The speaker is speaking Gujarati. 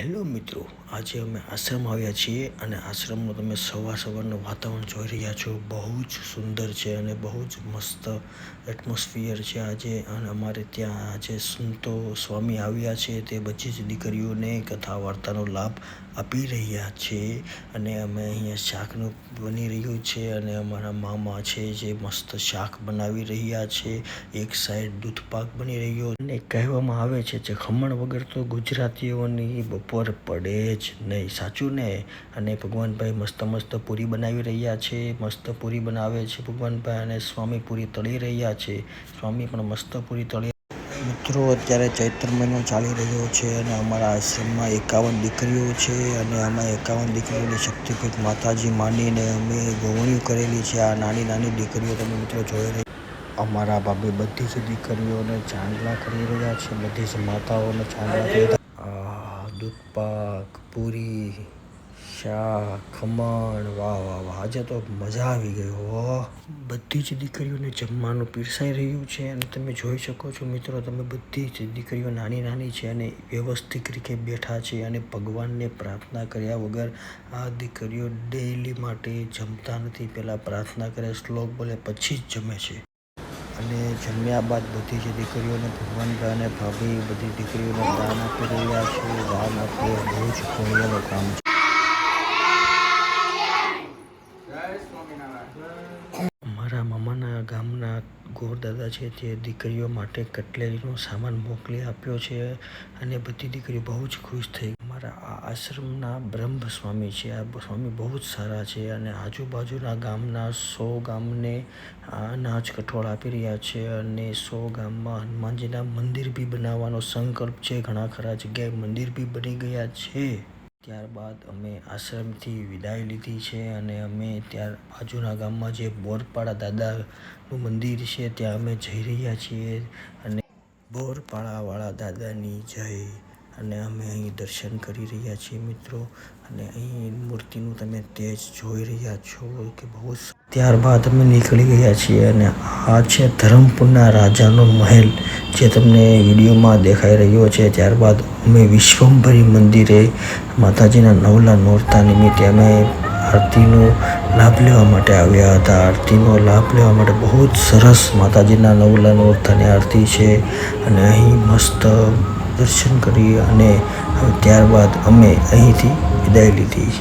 હેલો મિત્રો, આજે અમે આશ્રમ આવ્યા છીએ અને આશ્રમનું તમે સવારનું વાતાવરણ જોઈ રહ્યા છો. બહુ જ સુંદર છે અને બહુ જ મસ્ત એટમોસ્ફિયર છે આજે. અને અમારે ત્યાં આજે સંતો સ્વામી આવ્યા છે. તે બધી જ દીકરીઓને કથા વાર્તાનો લાભ આપી રહ્યા છે અને અમે અહીંયા શાકનું બની રહ્યું છે અને અમારા મામા છે જે મસ્ત શાક બનાવી રહ્યા છે. એક સાઈડ દૂધપાક બની રહ્યો અને કહેવામાં આવે છે કે ખમણ વગર તો ગુજરાતીઓની બપોર પડે જ નહીં. સાચું ને? અને ભગવાનભાઈ મસ્ત પૂરી બનાવી રહ્યા છે. મસ્ત પૂરી બનાવે છે ભગવાનભાઈ અને સ્વામી પૂરી તળી રહ્યા છે. સ્વામી પણ મસ્ત પૂરી તળી. મિત્રો, અત્યારે ચૈત્ર મહિનો ચાલી રહ્યો છે અને અમારા આશ્રમમાં 51 દીકરીઓ છે અને અમે 51 દીકરીઓની શક્તિપીઠ માતાજી માનીને અમે ગૌણીઓ કરેલી છે. આ નાની દીકરીઓ તમે મિત્રો જોઈ રહી. અમારા ભાભી બધી જ દીકરીઓને ચાંદલા કરી રહ્યા છે. બધી જ માતાઓને ચાંદલા કરી. દૂધપાક, પૂરી, શાક, ખમણ, વાહ. આજે તો મજા આવી ગઈ હો. બધી જ દીકરીઓને જમવાનું પીરસાઈ રહ્યું છે અને તમે જોઈ શકો છો મિત્રો, તમે બધી જ દીકરીઓ નાની છે અને વ્યવસ્થિત રીતે બેઠા છે અને ભગવાનને પ્રાર્થના કર્યા વગર આ દીકરીઓ ડેઈલી માટે જમતા નથી. પહેલાં પ્રાર્થના કરે, શ્લોક બોલે, પછી જ જમે છે. અને જમ્યા બાદ બધી જ દીકરીઓને ભગવાનભાઈ અને ભાભી બધી દીકરીઓને દાન આપી રહ્યા છે. દાન આપવું બહુ જ પુણ્યનું કામ છે. મારા મામાના ગામના ગોરદાદા છે તે દીકરીઓ માટે કટલેરીનો સામાન મોકલી આપ્યો છે અને બધી દીકરીઓ બહુ જ ખુશ થઈ. મારા આ આશ્રમના બ્રહ્મ સ્વામી છે. આ સ્વામી બહુ જ સારા છે અને આજુબાજુના ગામના 100 ગામને અનાજ કઠોળ આપી રહ્યા છે અને 100 ગામમાં હનુમાનજીના મંદિર બી બનાવવાનો સંકલ્પ છે. ઘણા ખરા જગ્યાએ મંદિર બી બની ગયા છે. ત્યારબાદ અમે આશ્રમથી વિદાય લીધી છે અને અમે બાજુના ગામમાં જે બોરપાડા દાદાનું મંદિર છે ત્યાં અમે જઈ રહ્યા છીએ અને બોરપાડાવાળા દાદાની જય. અને અમે અહીં દર્શન કરી રહ્યા છીએ મિત્રો અને અહીં મૂર્તિનું તમે તેજ જોઈ રહ્યા છો કે બહુ. ત્યારબાદ અમે નીકળી ગયા છીએ અને આ છે ધરમપુરના રાજાનો મહેલ જે તમને વિડીયોમાં દેખાઈ રહ્યો છે. ત્યારબાદ અમે વિશ્વંભરી મંદિરે માતાજીના નવલા નોરતા નિમિત્તે અમે આરતીનો લાભ લેવા માટે આવ્યા હતા. આરતીનો લાભ લેવા માટે બહુ જ સરસ માતાજીના નવલા નોરતાની આરતી છે અને અહીં મસ્ત દર્શન કરી અને ત્યારબાદ અમે અહીંથી વિદાય લીધી.